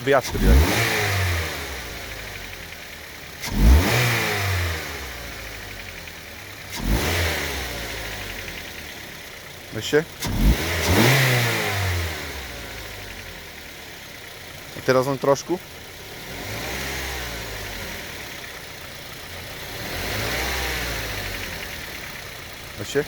Wyjazd wybieraj. Weź się. A teraz on troszkę. Weź się.